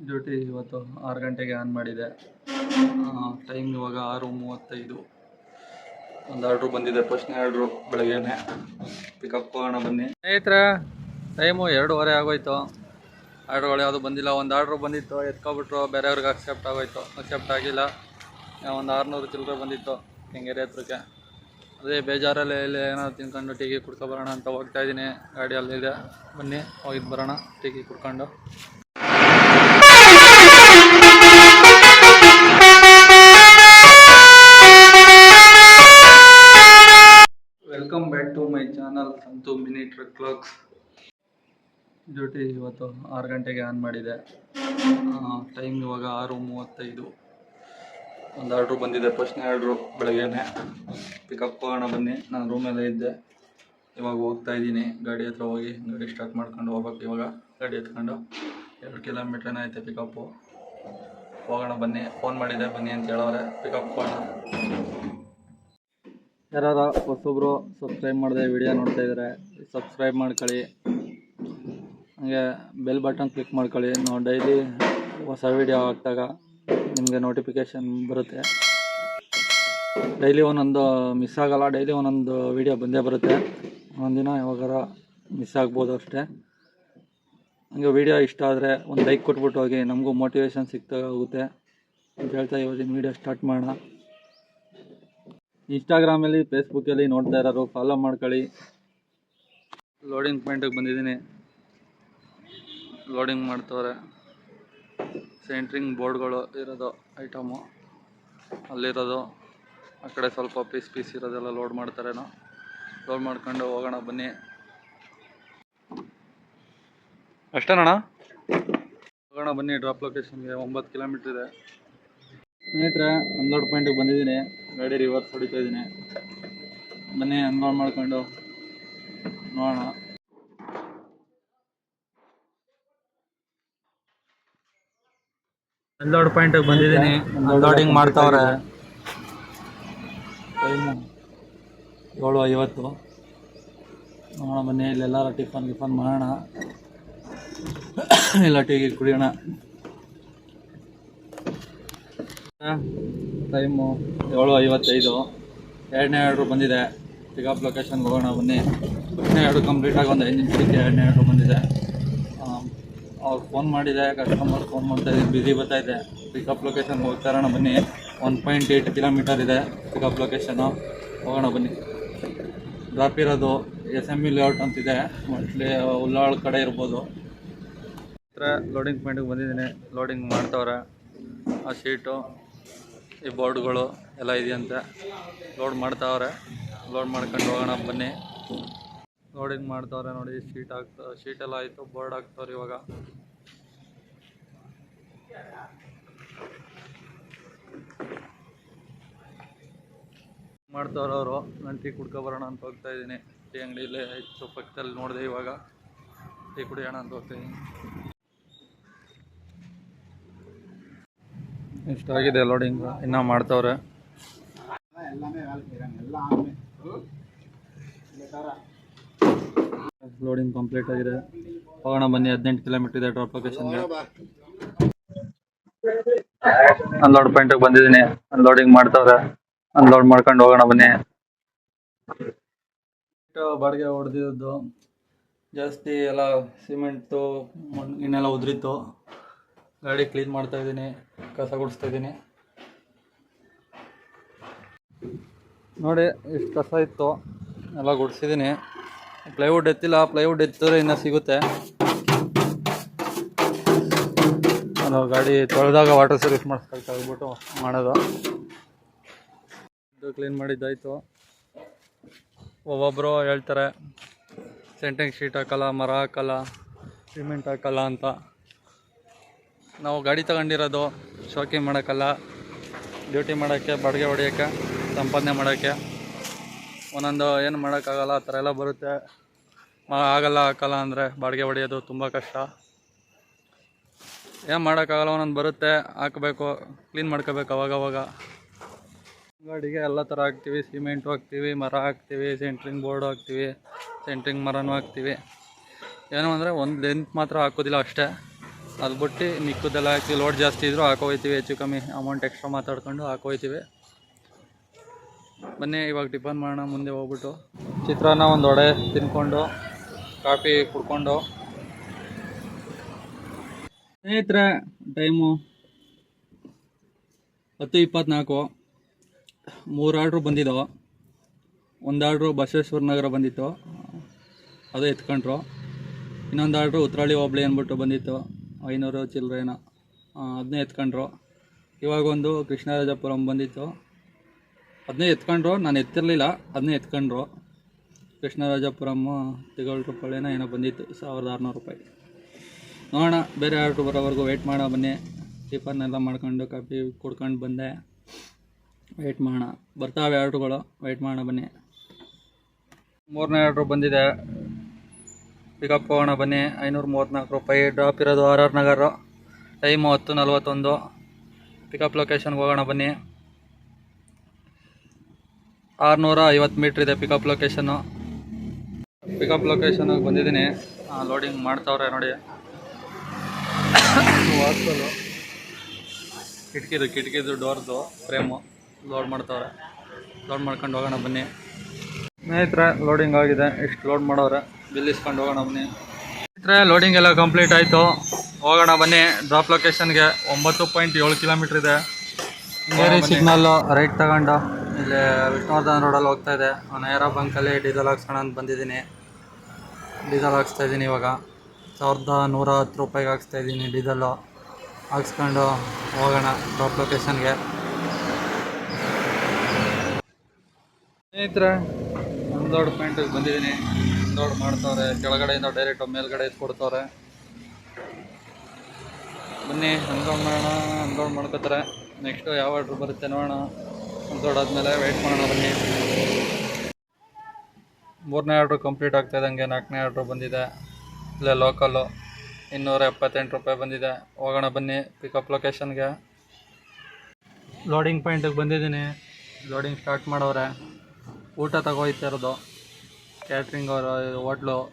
Duty ಇವತ್ತು 6 ಗಂಟೆಗೆ on ಮಾಡಿದೆ. ಟೈಮ್ ಇವಾಗ 6:35. ಒಂದು ಆರ್ಡ್ರು ಬಂದಿದೆ, ಫಸ್ಟ್ನೇ ಆರ್ಡ್ರು ಬೆಳಗ್ಗೆನೆ. ಪಿಕಪ್ ಮಾಡೋಣ ಬನ್ನಿ ಸ್ನೇಹಿತರೆ. ಟೈಮು 2:15 ಆಗೋಯ್ತು. ಆರ್ಡ್ರುಗಳು ಯಾವುದು ಬಂದಿಲ್ಲ. ಒಂದು ಆರ್ಡ್ರು ಬಂದಿತ್ತು, ಎತ್ಕೊಬಿಟ್ರು, ಬೇರೆಯವ್ರಿಗೆ ಅಕ್ಸೆಪ್ಟ್ ಆಗೋಯ್ತು. ಅಕ್ಸೆಪ್ಟ್ ಆಗಿಲ್ಲ. ಒಂದು 600 ಚಿಲ್ಲರೆ ಬಂದಿತ್ತು ಕೆಂಗೇರಿ ಹತ್ರಕ್ಕೆ. ಅದೇ ಬೇಜಾರಲ್ಲಿ ಇಲ್ಲಿ ಏನಾದ್ರು ತಿನ್ಕೊಂಡು ಟೀ ಕುಡ್ಕೊಬರೋಣ ಅಂತ ಹೋಗ್ತಾಯಿದ್ದೀನಿ. ಗಾಡಿಯಲ್ಲಿದೆ, ಬನ್ನಿ ಹೋಗಿದ್ದು ಬರೋಣ ಟೀ ಕುಡ್ಕೊಂಡು. Welcome back to my channel Santhu mini truck vlogs. Duty ಇವತ್ತು 6 ಗಂಟೆಗೆ ಆನ್ ಮಾಡಿದೆ. ಟೈಮ್ ಇವಾಗ 6:35. ಒಂದು ಆರ್ಡ್ರು ಬಂದಿದೆ, ಫಸ್ಟ್ನೇ ಆರ್ಡ್ರು ಬೆಳಗ್ಗೆನೆ. ಪಿಕಪ್ ಮಾಡೋಣ ಬನ್ನಿ. ನಾನು ರೂಮಲ್ಲೇ ಇದ್ದೆ, ಇವಾಗ ಹೋಗ್ತಾ ಇದ್ದೀನಿ. ಗಾಡಿ ಹತ್ರ ಹೋಗಿ ಗಾಡಿ ಸ್ಟಾರ್ಟ್ ಮಾಡ್ಕೊಂಡು ಹೋಗ್ಬೇಕು. ಇವಾಗ ಗಾಡಿ ಎತ್ಕೊಂಡು 2 ಕಿಲೋಮೀಟ್ರನೇ ಐತೆ ಪಿಕಪ್ಪು. ಹೋಗೋಣ ಬನ್ನಿ. ಫೋನ್ ಮಾಡಿದೆ ಬನ್ನಿ ಅಂತ ಹೇಳೋರೆ. ಪಿಕಪ್ ಹೋಗೋಣ. ಯಾರು ಹೊಸೊಬ್ರು ಸಬ್ಸ್ಕ್ರೈಬ್ ಮಾಡಿದೆ ವಿಡಿಯೋ ನೋಡ್ತಾ ಇದ್ದಾರೆ, ಸಬ್ಸ್ಕ್ರೈಬ್ ಮಾಡ್ಕೊಳ್ಳಿ. ಹಾಗೆ ಬೆಲ್ ಬಟನ್ ಕ್ಲಿಕ್ ಮಾಡ್ಕೊಳ್ಳಿ. ನಾವು ಡೈಲಿ ಹೊಸ ವಿಡಿಯೋ ಹಾಕಿದಾಗ ನಿಮಗೆ ನೋಟಿಫಿಕೇಷನ್ ಬರುತ್ತೆ. ಡೈಲಿ ಒಂದೊಂದು ಮಿಸ್ ಆಗೋಲ್ಲ, ಡೈಲಿ ಒಂದೊಂದು ವಿಡಿಯೋ ಬಂದೇ ಬರುತ್ತೆ. ಒಂದಿನ ಯಾವಾಗಾರ ಮಿಸ್ ಆಗ್ಬೋದು ಅಷ್ಟೇ. ಹಂಗೆ ವಿಡಿಯೋ ಇಷ್ಟ ಆದರೆ ಒಂದು ಲೈಕ್ ಕೊಟ್ಬಿಟ್ಟು ಹೋಗಿ, ನಮಗೂ ಮೋಟಿವೇಶನ್ ಸಿಗ್ತಾ ಹೋಗುತ್ತೆ ಅಂತ ಹೇಳ್ತಾ ಇವತ್ತಿನ ವಿಡಿಯೋ ಸ್ಟಾರ್ಟ್ ಮಾಡೋಣ. ಇನ್ಸ್ಟಾಗ್ರಾಮಲ್ಲಿ ಫೇಸ್ಬುಕ್ಕಲ್ಲಿ ನೋಡ್ತಾ ಇರೋರು ಫಾಲೋ ಮಾಡ್ಕೊಳ್ಳಿ. ಲೋಡಿಂಗ್ ಪಾಯಿಂಟಿಗೆ ಬಂದಿದ್ದೀನಿ. ಲೋಡಿಂಗ್ ಮಾಡ್ತವ್ರೆ. ಸೆಂಟ್ರಿಂಗ್ ಬೋರ್ಡ್ಗಳು ಇರೋದು ಐಟಮು ಅಲ್ಲಿರೋದು. ಆ ಕಡೆ ಸ್ವಲ್ಪ ಪೀಸ್ ಇರೋದೆಲ್ಲ ಲೋಡ್ ಮಾಡ್ತಾರೇನೋ. ಲೋಡ್ ಮಾಡ್ಕೊಂಡು ಹೋಗೋಣ ಬನ್ನಿ. ಅಷ್ಟೇನಣ್ಣ? ಹೋಗೋಣ ಬನ್ನಿ. ಡ್ರಾಪ್ ಲೊಕೇಶನ್ಗೆ 9 ಕಿಲೋಮೀಟ್ರ್ ಇದೆ. ಸ್ನೇಹಿತರೆ, ಅನ್ಲೋಡ್ ಪಾಯಿಂಟಿಗೆ ಬಂದಿದ್ದೀನಿ. ಗಾಡಿ ರಿವರ್ಸ್ ಹೊಡಿತಾ ಇದ್ದೀನಿ. ಬನ್ನಿ ಅನ್ಲೋಡ್ ಮಾಡ್ಕೊಂಡು ನೋಡೋಣ. ಅನ್ಲೋಡ್ ಪಾಯಿಂಟಿಗೆ ಬಂದಿದ್ದೀನಿ. ಅನ್ಲೋಡಿಂಗ್ ಮಾಡ್ತಾವ್ರೆ. ಟೈಮು 7:50. ನೋಡೋಣ ಬನ್ನಿ. ಇಲ್ಲೆಲ್ಲಾರ ಟಿಫನ್ ಮಾಡೋಣ, ಇಲ್ಲ ಟೀಗೆ ಕುಡಿಯೋಣ. ಟೈಮು 7:55. 2ನೇ ಆರ್ಡ್ರು ಬಂದಿದೆ. ಪಿಕಪ್ ಲೊಕೇಶನ್ಗೆ ಹೋಗೋಣ ಬನ್ನಿ. 1ನೇ ಆರ್ಡ್ರು ಕಂಪ್ಲೀಟಾಗಿ ಒಂದು 5 ನಿಮಿಷಕ್ಕೆ 2ನೇ ಆರ್ಡ್ರು ಬಂದಿದೆ. ಅವ್ರು ಫೋನ್ ಮಾಡಿದೆ, ಕಸ್ಟಮರ್ ಫೋನ್ ಮಾಡ್ತಾಯಿದ್ದೀನಿ, ಬ್ಯುಸಿ ಬರ್ತಾಯಿದೆ. ಪಿಕಪ್ ಲೊಕೇಶನ್ಗೆ ಹೋಗ್ತಾ ಇರೋಣ ಬನ್ನಿ. 1.8 ಕಿಲೋಮೀಟರ್ ಇದೆ ಪಿಕಪ್ ಲೊಕೇಶನ್ನು. ಹೋಗೋಣ ಬನ್ನಿ. ಡ್ರಾಪ್ ಇರೋದು SME ಲೇಔಟ್ ಅಂತಿದೆ, ಮೋಸ್ಟ್ಲಿ ಉಳ್ಳಾಳ ಕಡೆ ಇರ್ಬೋದು. ಲೋಡಿಂಗ್ ಪಾಯಿಂಟಿಗೆ ಬಂದಿದ್ದೀನಿ. ಲೋಡಿಂಗ್ ಮಾಡ್ತವ್ರೆ. ಆ ಶೀಟು, ಈ ಬೋರ್ಡ್ಗಳು ಎಲ್ಲ ಇದೆಯಂತೆ. ಲೋಡ್ ಮಾಡ್ತಾವ್ರೆ. ಲೋಡ್ ಮಾಡ್ಕೊಂಡು ಹೋಗೋಣ ಬನ್ನಿ. ಲೋಡಿಂಗ್ ಮಾಡ್ತಾವ್ರೆ ನೋಡಿ. ಶೀಟೆಲ್ಲ ಆಯಿತು, ಬೋರ್ಡ್ ಹಾಕ್ತವ್ರೆ ಇವಾಗ. ಮಾಡ್ತವ್ರೆ ಅವರು. ನಾನು ಟೀ ಕುಡ್ಕೊಬರೋಣ ಅಂತ ಹೋಗ್ತಾ ಇದ್ದೀನಿ. ಟೀ ಅಂಗಡಿಯಲ್ಲೇ ಹೆಚ್ಚು ಪಕ್ಕದಲ್ಲಿ ನೋಡಿದೆ, ಇವಾಗ ಟೀ ಕುಡಿಯೋಣ ಅಂತ ಹೋಗ್ತಾಯಿದ್ದೀನಿ. ಇಷ್ಟಾಗಿದೆ ಲೋಡಿಂಗ್, ಇನ್ನೂ ಮಾಡ್ತವ್ರೆ. ಲೋಡಿಂಗ್ ಕಂಪ್ಲೀಟ್ ಆಗಿದೆ. ಹೋಗೋಣ ಬನ್ನಿ. 18 ಕಿಲೋಮೀಟರ್ ಇದೆ ಡ್ರಾಪ್ ಲೊಕೇಶನ್ಗೆ. ಅನ್ಲೋಡ್ ಪಾಯಿಂಟಿಗೆ ಬಂದಿದ್ದೀನಿ. ಅನ್ಲೋಡಿಂಗ್ ಮಾಡ್ತವ್ರೆ. ಅನ್ಲೋಡ್ ಮಾಡ್ಕೊಂಡು ಹೋಗೋಣ ಬನ್ನಿ. ಬಾಡಿಗೆ ಹೊಡೆದಿದ್ದು ಜಾಸ್ತಿ ಎಲ್ಲ ಸಿಮೆಂಟು ಇನ್ನೆಲ್ಲ ಉದುರಿತ್ತು. ಗಾಡಿ ಕ್ಲೀನ್ ಮಾಡ್ತಾ ಇದ್ದೀನಿ, ಕಸ ಗುಡಿಸ್ತಾ ಇದ್ದೀನಿ. ನೋಡಿ ಎಷ್ಟು ಕಸ ಇತ್ತು ಎಲ್ಲ ಗುಡಿಸಿದ್ದೀನಿ. ಪ್ಲೈವುಡ್ ಎತ್ತಿಲ್ಲ, ಪ್ಲೈವುಡ್ ಎತ್ತಿದ್ರೆ ಇನ್ನೂ ಸಿಗುತ್ತೆ. ಅದು ಗಾಡಿ ತೊಳೆದಾಗ ವಾಟರ್ ಸರ್ವಿಸ್ ಮಾಡಿಸ್ಬೇಕಾಗ್ಬಿಟ್ಟು ಮಾಡೋದು. ಇದು ಕ್ಲೀನ್ ಮಾಡಿದ್ದಾಯಿತು. ಒಬ್ಬೊಬ್ಬರು ಹೇಳ್ತಾರೆ ಸೆಂಟ್ರಿಂಗ್ ಶೀಟ್ ಹಾಕಲ್ಲ, ಮರ ಹಾಕಲ್ಲ, ಸಿಮೆಂಟ್ ಹಾಕಲ್ಲ ಅಂತ. ನಾವು ಗಾಡಿ ತಗೊಂಡಿರೋದು ಶೋಕಿ ಮಾಡೋಕ್ಕಲ್ಲ, ಡ್ಯೂಟಿ ಮಾಡೋಕ್ಕೆ, ಬಾಡಿಗೆ ಹೊಡೆಯೋಕ್ಕೆ, ಸಂಪಾದನೆ ಮಾಡೋಕ್ಕೆ. ಒಂದೊಂದು ಏನು ಮಾಡೋಕ್ಕಾಗಲ್ಲ, ಆ ಥರ ಎಲ್ಲ ಬರುತ್ತೆ. ಆಗಲ್ಲ ಹಾಕಲ್ಲ ಅಂದರೆ ಬಾಡಿಗೆ ಹೊಡೆಯೋದು ತುಂಬ ಕಷ್ಟ. ಏನು ಮಾಡೋಕ್ಕಾಗಲ್ಲ, ಒಂದೊಂದು ಬರುತ್ತೆ, ಹಾಕಬೇಕು, ಕ್ಲೀನ್ ಮಾಡ್ಕೋಬೇಕು ಅವಾಗವಾಗ. ಗಾಡಿಗೆ ಎಲ್ಲ ಥರ ಹಾಕ್ತೀವಿ. ಸಿಮೆಂಟು ಹಾಕ್ತೀವಿ, ಮರ ಹಾಕ್ತೀವಿ, ಸೆಂಟ್ರಿಂಗ್ ಬೋರ್ಡು ಹಾಕ್ತೀವಿ, ಸೆಂಟ್ರಿಂಗ್ ಮರನೂ ಹಾಕ್ತೀವಿ. ಏನು ಅಂದರೆ ಒಂದು ಲೆಂತ್ ಮಾತ್ರ ಹಾಕೋದಿಲ್ಲ ಅಷ್ಟೇ. ಅದು ಬಿಟ್ಟು ಮಿಕ್ಕದೆಲ್ಲ ಹಾಕಿ ಲೋಡ್ ಜಾಸ್ತಿ ಇದ್ದರೂ ಹಾಕೋಯ್ತೀವಿ, ಹೆಚ್ಚು ಕಮ್ಮಿ ಅಮೌಂಟ್ ಎಕ್ಸ್ಟ್ರಾ ಮಾತಾಡ್ಕೊಂಡು ಹಾಕೋಯ್ತೀವಿ. ಬನ್ನಿ ಇವಾಗ ಟಿಫನ್ ಮಾಡೋಣ. ಮುಂದೆ ಹೋಗ್ಬಿಟ್ಟು ಚಿತ್ರಾನ್ನ ಒಂದು ವಡೆ ತಿನ್ಕೊಂಡು ಕಾಫಿ ಕುಡ್ಕೊಂಡು. ಸ್ನೇಹಿತರೆ, ಟೈಮು 10:24. 3 ಆರ್ಡ್ರು ಬಂದಿದ್ದವು. ಒಂದು ಆರ್ಡ್ರು ಬಸವೇಶ್ವರ ನಗರ ಬಂದಿತ್ತು, ಅದು ಎತ್ಕೊಂಡ್ರು. ಇನ್ನೊಂದು ಆರ್ಡ್ರು ಉತ್ರಳ್ಳಿ ಹೋಬಳಿ ಅಂದ್ಬಿಟ್ಟು ಬಂದಿತ್ತು, 500 ಚಿಲ್ಲರೆನ, ಅದನ್ನೇ ಎತ್ಕೊಂಡ್ರು. ಇವಾಗ ಒಂದು ಕೃಷ್ಣರಾಜಪುರಂ ಬಂದಿತ್ತು, ಅದನ್ನೇ ಎತ್ಕೊಂಡ್ರು. ನಾನು ಎತ್ತಿರಲಿಲ್ಲ, ಅದನ್ನೇ ಎತ್ಕೊಂಡ್ರು. ಕೃಷ್ಣರಾಜಪುರಮ್ ತಿಗೋಳ್ರಪಳ್ಳಿನ ಏನೋ ಬಂದಿತ್ತು, 1600 ರೂಪಾಯಿ. ನೋಡೋಣ, ಬೇರೆ ಆರ್ಡ್ರು ಬರೋವರೆಗೂ ವೆಯ್ಟ್ ಮಾಡೋಣ. ಬನ್ನಿ, ಟಿಫನ್ ಎಲ್ಲ ಮಾಡ್ಕೊಂಡು ಕಾಫಿ ಕುಡ್ಕೊಂಡು ಬಂದೆ. ವೆಯ್ಟ್ ಮಾಡೋಣ, ಬರ್ತಾವೆ ಆರ್ಡ್ರುಗಳು, ವೆಯ್ಟ್ ಮಾಡೋಣ. ಬನ್ನಿ, 3ನೇ ಆರ್ಡ್ರು ಬಂದಿದೆ, ಪಿಕಪ್ ಹೋಗೋಣ. ಬನ್ನಿ, 534 ರೂಪಾಯಿ. ಡ್ರಾಪ್ ಇರೋದು RR ನಗರ, ಟೈಮು 10:41. ಪಿಕಪ್ ಲೊಕೇಶನ್ಗೆ ಹೋಗೋಣ. ಬನ್ನಿ, 650 ಮೀಟ್ರ್ ಇದೆ ಪಿಕಪ್ ಲೊಕೇಶನ್ನು. ಪಿಕಪ್ ಲೊಕೇಶನ್ಗೆ ಬಂದಿದ್ದೀನಿ. ಲೋಡಿಂಗ್ ಮಾಡ್ತಾವ್ರೆ ನೋಡಿ. ವಾಟ್ಸಲ್ಲು ಕಿಟಕಿದು ಡೋರ್ದು ಫ್ರೇಮು ಲೋಡ್ ಮಾಡ್ತಾವ್ರೆ. ಲೋಡ್ ಮಾಡ್ಕೊಂಡು ಹೋಗೋಣ. ಬನ್ನಿ ಸ್ನೇಹಿತರೆ, ಲೋಡಿಂಗ್ ಆಗಿದೆ. ಎಷ್ಟು ಲೋಡ್ ಮಾಡೋರೆ ಬಿಲ್ ಇಸ್ಕೊಂಡು ಹೋಗೋಣ. ಬನ್ನಿ ಸ್ನೇಹಿತರೆ, ಲೋಡಿಂಗ್ ಎಲ್ಲ ಕಂಪ್ಲೀಟ್ ಆಯಿತು. ಹೋಗೋಣ ಬನ್ನಿ ಡ್ರಾಪ್ ಲೊಕೇಶನ್ಗೆ. 9.7 ಕಿಲೋಮೀಟ್ರ್ ಇದೆ. ಹಿಂಗೇರಿ ಸಿಗ್ನಲ್ಲು ರೈಟ್ ತಗೊಂಡು ಇಲ್ಲಿ ವಿಷ್ಣುವರ್ಧನ ರೋಡಲ್ಲಿ ಹೋಗ್ತಾ ಇದೆ. ನೈರಾ ಬಂಕಲ್ಲಿ ಡೀಸೆಲ್ ಹಾಕ್ಸೋಣ ಅಂತ ಬಂದಿದ್ದೀನಿ. ಡೀಸೆಲ್ ಹಾಕ್ಸ್ತಾಯಿದ್ದೀನಿ. ಇವಾಗ 1110 ರೂಪಾಯಿಗೆ ಹಾಕ್ಸ್ತಾಯಿದ್ದೀನಿ ಡೀಸೆಲ್ಲು. ಹಾಕ್ಸ್ಕೊಂಡು ಹೋಗೋಣ ಡ್ರಾಪ್ ಲೊಕೇಶನ್ಗೆ. ಸ್ನೇಹಿತರೆ, ಅನ್ಲೋಡ್ ಪಾಯಿಂಟಿಗೆ ಬಂದಿದ್ದೀನಿ. ಅನ್ಲೋಡ್ ಮಾಡ್ತವ್ರೆ. ಕೆಳಗಡೆಯಿಂದ ಡೈರೆಕ್ಟ್ ಮೇಲ್ಗಡೆ ಕೊಡ್ತವ್ರೆ. ಬನ್ನಿ, ಅನ್ಲೋಡ್ ಮಾಡೋಣ. ಅನ್ಲೋಡ್ ಮಾಡ್ಕೋತಾರೆ. ನೆಕ್ಸ್ಟು ಯಾವ ಆರ್ಡ್ರ್ ಬರುತ್ತೆ ನೋಡೋಣ. ಅನ್ಲೋಡ್ ಆದಮೇಲೆ ವೆಯ್ಟ್ ಮಾಡೋಣ. ಬನ್ನಿ, 3ನೇ ಆರ್ಡ್ರು ಕಂಪ್ಲೀಟ್ ಆಗ್ತಾಯಿದ್ದಂಗೆ 4ನೇ ಆರ್ಡ್ರು ಬಂದಿದೆ. ಇಲ್ಲೇ ಲೋಕಲ್ಲು 278 ರೂಪಾಯಿ ಬಂದಿದೆ. ಹೋಗೋಣ ಬನ್ನಿ ಪಿಕಪ್ ಲೊಕೇಶನ್ಗೆ. ಲೋಡಿಂಗ್ ಪಾಯಿಂಟಿಗೆ ಬಂದಿದ್ದೀನಿ. ಲೋಡಿಂಗ್ ಸ್ಟಾರ್ಟ್ ಮಾಡೋರೆ. ಊಟ ತಗೋಯ್ತಾ ಇರೋದು ಕ್ಯಾಟ್ರಿಂಗ್ ಅವರು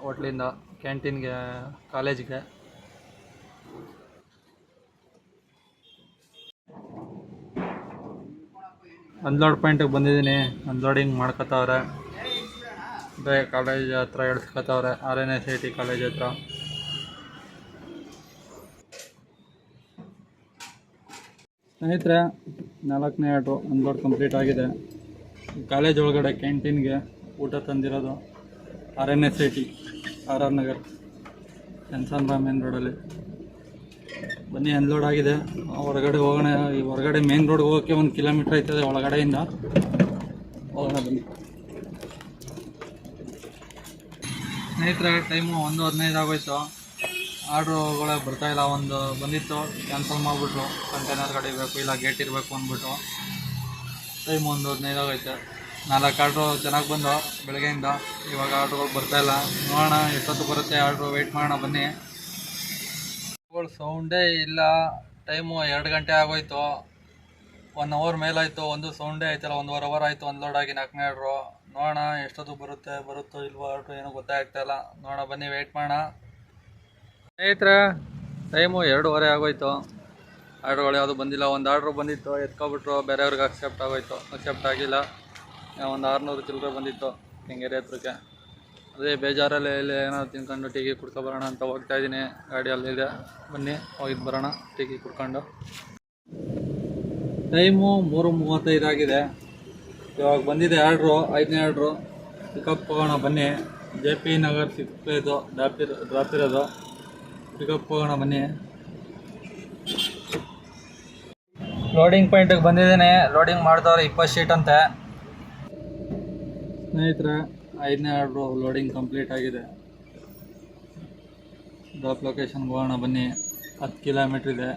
ಹೋಟ್ಲಿಂದ ಕ್ಯಾಂಟೀನ್ಗೆ, ಕಾಲೇಜಿಗೆ. ಅನ್ಲೋಡ್ ಪಾಯಿಂಟಿಗೆ ಬಂದಿದ್ದೀನಿ. ಅನ್ಲೋಡಿಂಗ್ ಮಾಡ್ಕೋತಾವ್ರೆ. ಅದೇ ಕಾಲೇಜ್ ಹತ್ರ ಇಳಿಸ್ಕೋತಾವ್ರೆ, RNSIT ಕಾಲೇಜ್ ಹತ್ರ. ಸ್ನೇಹಿತರೆ, 4ನೇ ಆರ್ಡ್ರು ಅನ್ಲೋಡ್ ಕಂಪ್ಲೀಟ್ ಆಗಿದೆ. ಕಾಲೇಜ್ ಒಳಗಡೆ ಕ್ಯಾಂಟೀನ್ಗೆ ಊಟ ತಂದಿರೋದು. RNSIT RR ನಗರ್, ಚನ್ಸನ್ ಮೇನ್ ರೋಡಲ್ಲಿ. ಬನ್ನಿ, ಅನ್ಲೋಡ್ ಆಗಿದೆ. ಹೊರಗಡೆ ಹೋಗೋಣ. ಈ ಹೊರಗಡೆ ಮೇನ್ ರೋಡ್ಗೆ ಹೋಗೋಕ್ಕೆ 1 ಕಿಲೋಮೀಟ್ರ್ ಆಯ್ತದೆ ಒಳಗಡೆಯಿಂದ. ಹೋಗೋಣ ಬನ್ನಿ ಸ್ನೇಹಿತರೆ. ಟೈಮು 1:15 ಆಗೋಯ್ತು. ಆರ್ಡ್ರುಗಳೇ ಬರ್ತಾಯಿಲ್ಲ. ಒಂದು ಬಂದಿತ್ತು, ಕ್ಯಾನ್ಸಲ್ ಮಾಡಿಬಿಟ್ರು. ಕಂಟೈನರ್ ಗಾಡಿ ಬೇಕು, ಇಲ್ಲ ಗೇಟ್ ಇರಬೇಕು ಅಂದ್ಬಿಟ್ಟು. ಟೈಮ್ 1:15 ಆಗೈತೆ. 4 ಆರ್ಡ್ರು ಚೆನ್ನಾಗಿ ಬಂದು ಬೆಳಗ್ಗೆಯಿಂದ. ಇವಾಗ ಆರ್ಡ್ರುಗಳು ಬರ್ತಾಯಿಲ್ಲ. ನೋಡೋಣ ಎಷ್ಟೊತ್ತು ಬರುತ್ತೆ ಆರ್ಡ್ರು, ವೆಯ್ಟ್ ಮಾಡೋಣ. ಬನ್ನಿ. ಸೌಂಡೇ ಇಲ್ಲ. ಟೈಮು 2 ಗಂಟೆ ಆಗೋಯ್ತು. 1 ಅವರ್ ಮೇಲಾಯಿತು. ಒಂದು ಸೌಂಡೇ ಆಯ್ತಲ್ಲ. 1.5 ಅವರ್ ಆಯಿತು ಅನ್ಲೋಡ್ ಆಗಿ 4ನೇ ಆರ್ಡ್ರು. ನೋಡೋಣ ಎಷ್ಟೊತ್ತು ಬರುತ್ತೋ ಇಲ್ವೋ ಆರ್ಡ್ರು, ಏನೋ ಗೊತ್ತಾಗ್ತಾಯಿಲ್ಲ. ನೋಡೋಣ ಬನ್ನಿ, ವೆಯ್ಟ್ ಮಾಡೋಣ. ಸ್ನೇಹಿತರೆ, ಟೈಮು 2:15 ಆಗೋಯ್ತು. ಆರ್ಡ್ರುಗಳು ಯಾವುದು ಬಂದಿಲ್ಲ. ಒಂದು ಆರ್ಡ್ರು ಬಂದಿತ್ತು, ಎತ್ಕೊಬಿಟ್ರು. ಬೇರೆಯವ್ರಿಗೆ ಅಕ್ಸೆಪ್ಟ್ ಆಗಿಲ್ಲ. ಒಂದು 600 ಚಿಲ್ಲರೆ ಬಂದಿತ್ತು ಕೆಂಗೇರಿ ಹತ್ರಕ್ಕೆ. ಅದೇ ಬೇಜಾರಲ್ಲಿ ಇಲ್ಲಿ ಏನಾದ್ರು ತಿನ್ಕೊಂಡು ಟೀ ಕುಡ್ಕೊಬರೋಣ ಅಂತ ಹೋಗ್ತಾಯಿದ್ದೀನಿ. ಗಾಡಿಯಲ್ಲಿದೆ. ಬನ್ನಿ, ಹೋಗಿದ್ದು ಬರೋಣ ಟೀ ಕುಡ್ಕೊಂಡು. ಟೈಮು 3:35 ಆಗಿದೆ. ಇವಾಗ ಬಂದಿದೆ ಆರ್ಡ್ರು, 5ನೇ ಆರ್ಡ್ರು. ಪಿಕಪ್ ಹೋಗೋಣ ಬನ್ನಿ. JP ನಗರ್ 6th ಇದು ಡ್ರಾಪ್ ಇರೋದು. ಪಿಕಪ್ ಹೋಗೋಣ ಬನ್ನಿ. ಲೋಡಿಂಗ್ ಪಾಯಿಂಟಿಗೆ ಬಂದಿದ್ದೀನಿ. ಲೋಡಿಂಗ್ ಮಾಡ್ದವ್ರೆ 20 ಶೀಟ್ ಅಂತೆ. ಸ್ನೇಹಿತರೆ, 5ನೇ ಆರ್ಡ್ರು ಲೋಡಿಂಗ್ ಕಂಪ್ಲೀಟ್ ಆಗಿದೆ. ಡ್ರಾಪ್ ಲೊಕೇಶನ್ಗೆ ಹೋಗೋಣ ಬನ್ನಿ. 10 ಕಿಲೋಮೀಟ್ರ್ ಇದೆ.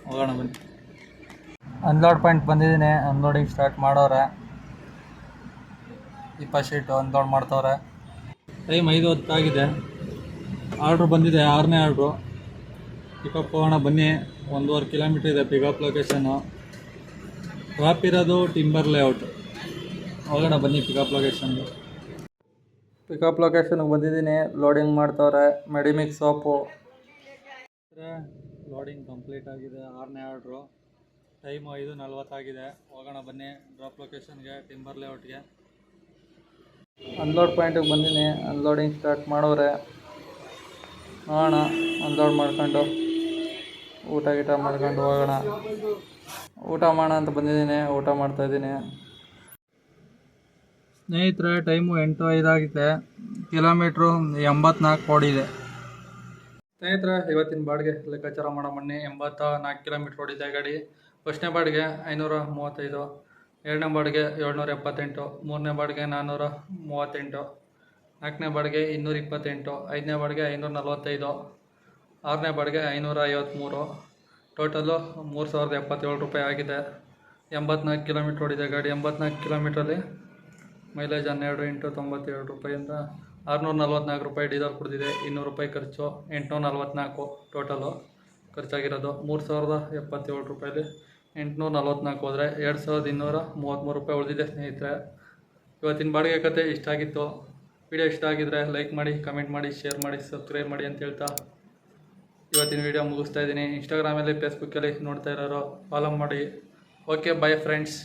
ಹೋಗೋಣ ಬನ್ನಿ. ಅನ್ಲೋಡ್ ಪಾಯಿಂಟ್ ಬಂದಿದ್ದೀನಿ. ಅನ್ಲೋಡಿಂಗ್ ಸ್ಟಾರ್ಟ್ ಮಾಡೋರೆ. 20 ಶೀಟು ಅನ್ಲೋಡ್ ಮಾಡ್ತವ್ರೆ. ಟೈಮ್ 5:10 ಆಗಿದೆ. ಆರ್ಡ್ರು ಬಂದಿದೆ, 6ನೇ ಆರ್ಡ್ರು. ಪಿಕಪ್ ಹೋಗೋಣ ಬನ್ನಿ. 1.5 ಕಿಲೋಮೀಟ್ರ್ ಇದೆ ಪಿಕಪ್ ಲೊಕೇಶನ್ನು. ಡ್ರಾಪ್ ಇರೋದು ಟಿಂಬರ್ ಲೇಔಟ್. ಹೋಗೋಣ ಬನ್ನಿ ಪಿಕಪ್ ಲೊಕೇಶನ್ಗೆ. ಪಿಕಪ್ ಲೊಕೇಶನ್ಗೆ ಬಂದಿದ್ದೀನಿ. Loading ಮಾಡ್ತವ್ರೆ. Medimix soap loading complete ಆಗಿದೆ. 6ನೇ ಆರ್ಡ್ರು. ಟೈಮು 5:40 ಆಗಿದೆ. ಹೋಗೋಣ ಬನ್ನಿ ಡ್ರಾಪ್ ಲೊಕೇಶನ್ಗೆ, ಟಿಂಬರ್ ಲೇಔಟ್ಗೆ. ಅನ್ಲೋಡ್ ಪಾಯಿಂಟಿಗೆ ಬಂದಿನಿ. ಅನ್ಲೋಡಿಂಗ್ ಸ್ಟಾರ್ಟ್ ಮಾಡೋರೆ. ನೋಡೋಣ, ಅನ್ಲೋಡ್ ಮಾಡ್ಕೊಂಡು ಊಟ ಗೀಟ ಮಾಡ್ಕೊಂಡು ಹೋಗೋಣ. ಊಟ ಮಾಡೋಣ ಅಂತ ಬಂದಿದ್ದೀನಿ, ಊಟ ಮಾಡ್ತಾಯಿದ್ದೀನಿ. ಸ್ನೇಹಿತರೆ, ಟೈಮು 8:05 ಆಗಿದೆ. ಕಿಲೋಮೀಟ್ರು 84 ಓಡಿದೆ. ಸ್ನೇಹಿತರೆ, ಇವತ್ತಿನ ಬಾಡಿಗೆ ಲೆಕ್ಕಾಚಾರ ಮಾಡೋ ಬನ್ನಿ. 84 ಕಿಲೋಮೀಟ್ರ್ ಓಡಿದೆ ಗಾಡಿ. ಫಸ್ಟ್ನೇ ಬಾಡಿಗೆ 535, ಎರಡನೇ ಬಾಡಿಗೆ 778, ಮೂರನೇ ಬಾಡಿಗೆ 438, ನಾಲ್ಕನೇ ಬಾಡಿಗೆ 228, ಐದನೇ ಬಾಡಿಗೆ 545, ಆರನೇ ಬಾಡಿಗೆ 553. ಟೋಟಲು 3077 ರೂಪಾಯಿ ಆಗಿದೆ. 84 ಕಿಲೋಮೀಟ್ರ್ ಓಡಿದೆ ಗಾಡಿ. 84 ಕಿಲೋಮೀಟ್ರಲ್ಲಿ ಮೈಲೇಜ್ 12 × 97 ರೂಪಾಯಿಂದ 644 ರೂಪಾಯಿ ಡೀಸೆಲ್ ಕುಡಿದಿದೆ. 200 ರೂಪಾಯಿ ಖರ್ಚು. 844 ಟೋಟಲು ಖರ್ಚಾಗಿರೋದು. 3077 ರೂಪಾಯಲ್ಲಿ 844 ಹೋದರೆ 2233 ರೂಪಾಯಿ ಉಳಿದಿದೆ. ಸ್ನೇಹಿತರೆ, ಇವತ್ತಿನ ಬಾಡಿಗೆ ಕತೆ ಇಷ್ಟ ಆಗಿತ್ತು. ವಿಡಿಯೋ ಇಷ್ಟ ಆಗಿದ್ರೆ ಲೈಕ್ ಮಾಡಿ, ಕಮೆಂಟ್ ಮಾಡಿ, ಶೇರ್ ಮಾಡಿ, ಸಬ್ಸ್ಕ್ರೈಬ್ ಮಾಡಿ ಅಂತ ಹೇಳ್ತಾ ಇವತ್ತಿನ ವಿಡಿಯೋ ಮುಗಿಸ್ತಾ ಇದ್ದೀನಿ. ಇನ್ಸ್ಟಾಗ್ರಾಮಲ್ಲಿ, ಫೇಸ್ಬುಕ್ಕಲ್ಲಿ ನೋಡ್ತಾ ಇರೋರು ಫಾಲೋ ಮಾಡಿ. Okay, by friends.